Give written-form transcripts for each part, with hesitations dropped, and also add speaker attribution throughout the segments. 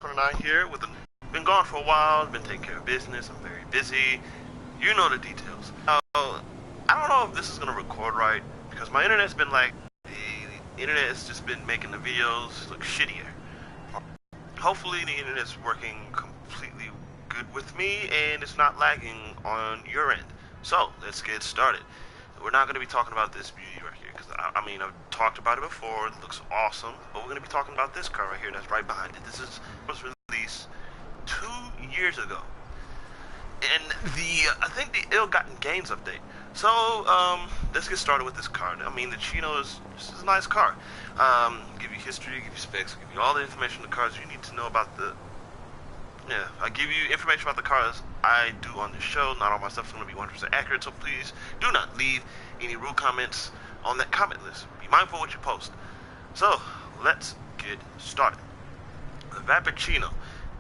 Speaker 1: 9 here with been gone for a while, been taking care of business, I'm very busy. You know the details. I don't know if this is gonna record right because my internet's been like the internet has just been making the videos look shittier. Hopefully the internet's working completely good with me and it's not lagging on your end. So let's get started. We're not going to be talking about this beauty right here because I mean I've talked about it before. It looks awesome, but we're going to be talking about this car right here that's right behind it. This was released 2 years ago, and I think the ill-gotten gains update. So let's get started with this car. I mean the Chino is a nice car. Give you history, give you specs, give you all the information on the cars you need to know about the. Yeah, I give you information about the cars I do on this show. Not all my stuff is going to be 100% accurate, so please do not leave any rude comments on that comment list. Be mindful of what you post. So, let's get started. The Vapid Chino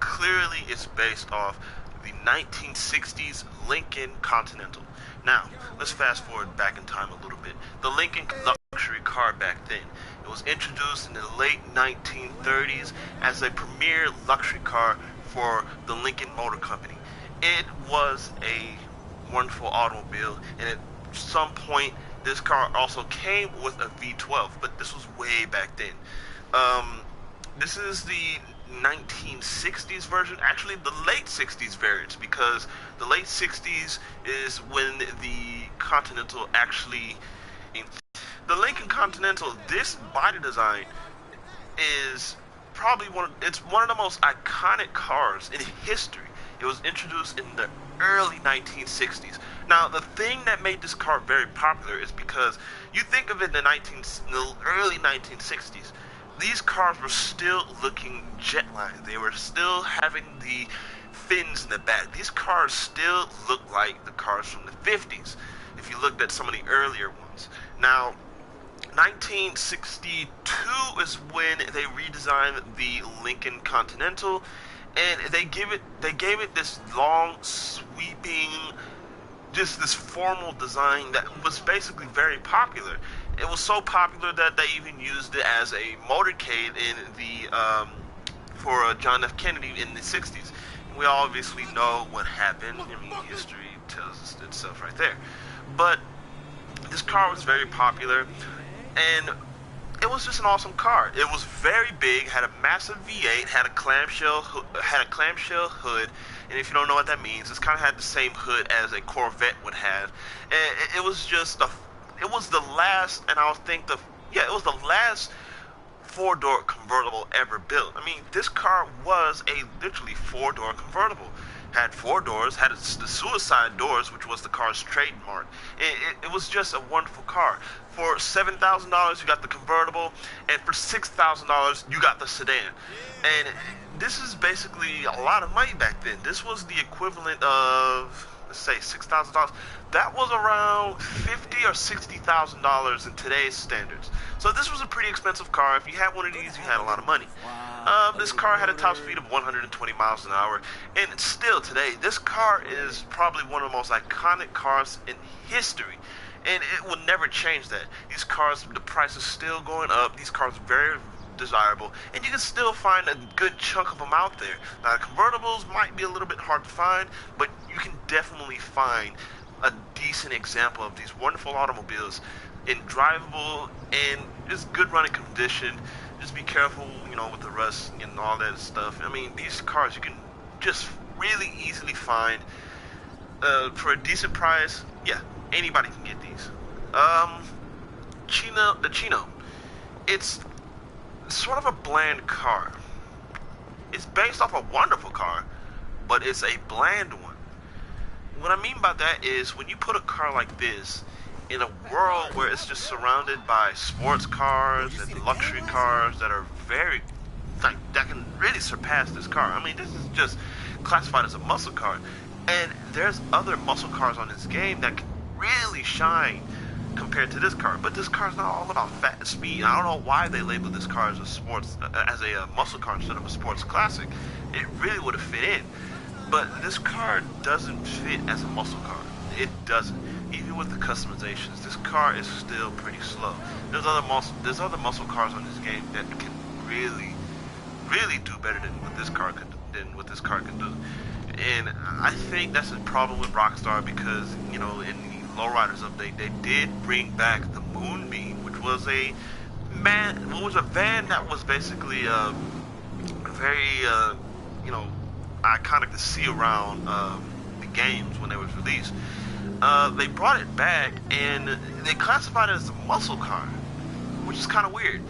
Speaker 1: clearly is based off the 1960s Lincoln Continental. Now, let's fast forward back in time a little bit. The Lincoln luxury car back then. It was introduced in the late 1930s as a premier luxury car for the Lincoln Motor Company. It was a wonderful automobile, and at some point this car also came with a V12, but this was way back then. This is the 1960s version, actually the late 60s variants, because the late 60s is when the Continental actually. The Lincoln Continental, this body design is probably one of the most iconic cars in history. It was introduced in the early 1960s. Now, the thing that made this car very popular is because you think of it in the early 1960s, these cars were still looking jetline. They were still having the fins in the back. These cars still look like the cars from the 50s if you looked at some of the earlier ones. Now, 1962 is when they redesigned the Lincoln Continental, and they gave it this long, sweeping, just this formal design that was basically very popular. It was so popular that they even used it as a motorcade in the for John F. Kennedy in the 60s. We obviously know what happened. I mean, history tells itself right there. But this car was very popular, and it was just an awesome car. It was very big, had a massive V8, had a clamshell hood, and if you don't know what that means, it's kind of had the same hood as a Corvette would have. And it was the last, and I think it was the last four-door convertible ever built. I mean, this car was a literally four-door convertible. Had four doors, had the suicide doors, which was the car's trademark. It was just a wonderful car. For $7,000, you got the convertible, and for $6,000, you got the sedan. And this is basically a lot of money back then. This was the equivalent of, let's say, $6,000. That was around $50,000 or $60,000 in today's standards. So this was a pretty expensive car. If you had one of these, you had a lot of money. This car had a top speed of 120 miles an hour, and still today, this car is probably one of the most iconic cars in history, and it will never change that. These cars, the price is still going up. These cars are very desirable, and you can still find a good chunk of them out there. Now, convertibles might be a little bit hard to find, but you can definitely find a decent example of these wonderful automobiles in drivable and just good running condition. Just be careful, with the rust and all that stuff. I mean, these cars you can just really easily find for a decent price. Yeah, anybody can get these. The Chino, it's sort of a bland car. It's based off a wonderful car, but it's a bland one. What I mean by that is when you put a car like this in a world where it's just surrounded by sports cars and luxury cars that are that can really surpass this car. I mean, this is just classified as a muscle car, and there's other muscle cars on this game that can really shine compared to this car. But this car's not all about fat speed. I don't know why they labeled this car as a muscle car instead of a sports classic. It really would have fit in, but this car doesn't fit as a muscle car. It doesn't. Even with the customizations, this car is still pretty slow. There's other muscle cars on this game that can really really do better than what this car can do. And I think that's a problem with Rockstar because, you know, in the Lowriders update, they did bring back the Moonbeam, which was a van that was basically very, you know, iconic to see around the games when they was released. They brought it back and they classified it as a muscle car, which is kind of weird.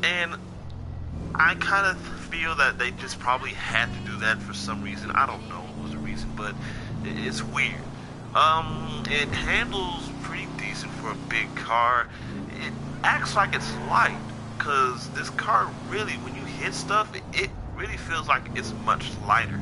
Speaker 1: And I kind of feel that they just probably had to do that for some reason. I don't know what was the reason, but it's weird. It handles pretty decent for a big car. It acts like it's light, because this car really, when you hit stuff, it really feels like it's much lighter.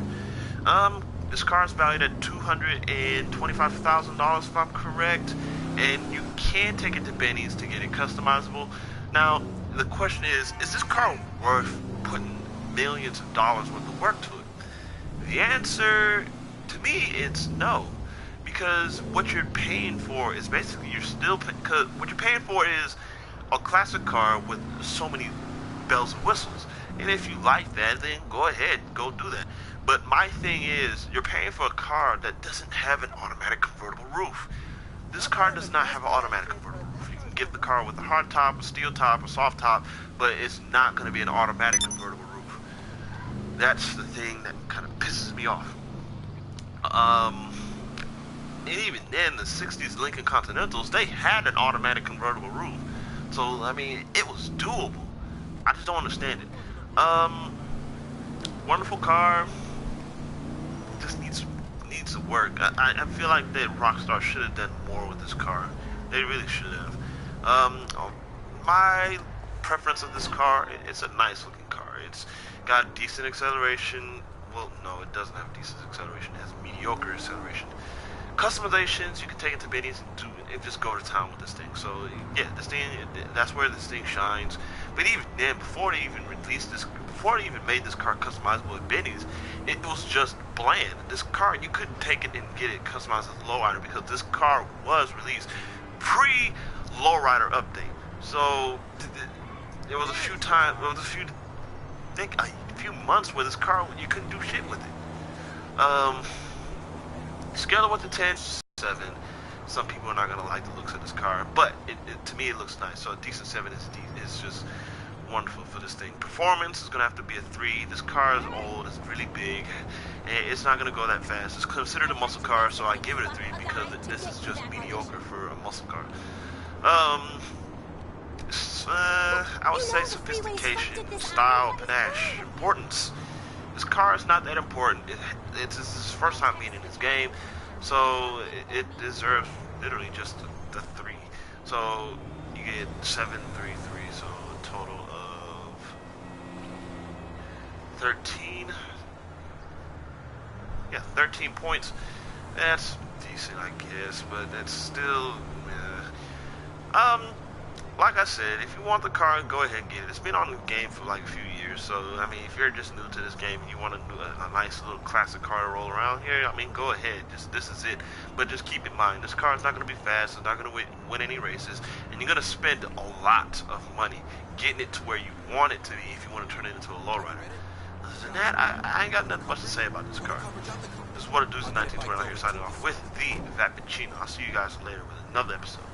Speaker 1: This car is valued at $225,000 if I'm correct, and you can take it to Benny's to get it customizable. Now, the question is this car worth putting millions of dollars worth of work to it? The answer, to me, it's no. Because what you're paying for is basically, what you're paying for is a classic car with so many bells and whistles. And if you like that, then go ahead, go do that. But my thing is, you're paying for a car that doesn't have an automatic convertible roof. This car does not have an automatic convertible roof. You can get the car with a hard top, a steel top, a soft top, but it's not going to be an automatic convertible roof. That's the thing that kind of pisses me off. And even then, the 60s Lincoln Continentals, they had an automatic convertible roof. So, I mean, it was doable. I just don't understand it. Wonderful car. Just needs to work. I feel like that Rockstar should have done more with this car. They really should have. My preference of this car, it's a nice looking car. It's got decent acceleration. Well, no, it doesn't have decent acceleration. It has mediocre acceleration. Customizations, you can take it to Benny's and just go to town with this thing. So yeah, this thing, that's where this thing shines. But even then, before they even made this car customizable at Benny's, it was just bland. This car, you couldn't take it and get it customized as a lowrider because this car was released pre-lowrider update. So there was a few months where this car, you couldn't do shit with it. Scale of 1 to 10, 7. Some people are not gonna like the looks of this car, but to me it looks nice. So a decent 7 is just wonderful for this thing. Performance is gonna have to be a 3. This car is old, it's really big, and it's not gonna go that fast. It's considered a muscle car, so I give it a 3 because this is just mediocre for a muscle car. I would say sophistication, style, panache, importance. This car is not that important. It's his first time being in this game, so it deserves literally just the 3. So you get 7, 3, 3, so a total of 13. Yeah, 13 points. That's decent, I guess, but that's still, like I said, if you want the car, go ahead and get it. It's been on the game for like a few years, so I mean, if you're just new to this game and you want to do a nice little classic car to roll around here, I mean, go ahead. This is it. But just keep in mind, this car is not going to be fast. It's not going to win any races, and you're going to spend a lot of money getting it to where you want it to be if you want to turn it into a lowrider. Other than that, I ain't got nothing much to say about this car. This is What It Do's in 1929 here, signing off with the Autos Chino. I'll see you guys later with another episode.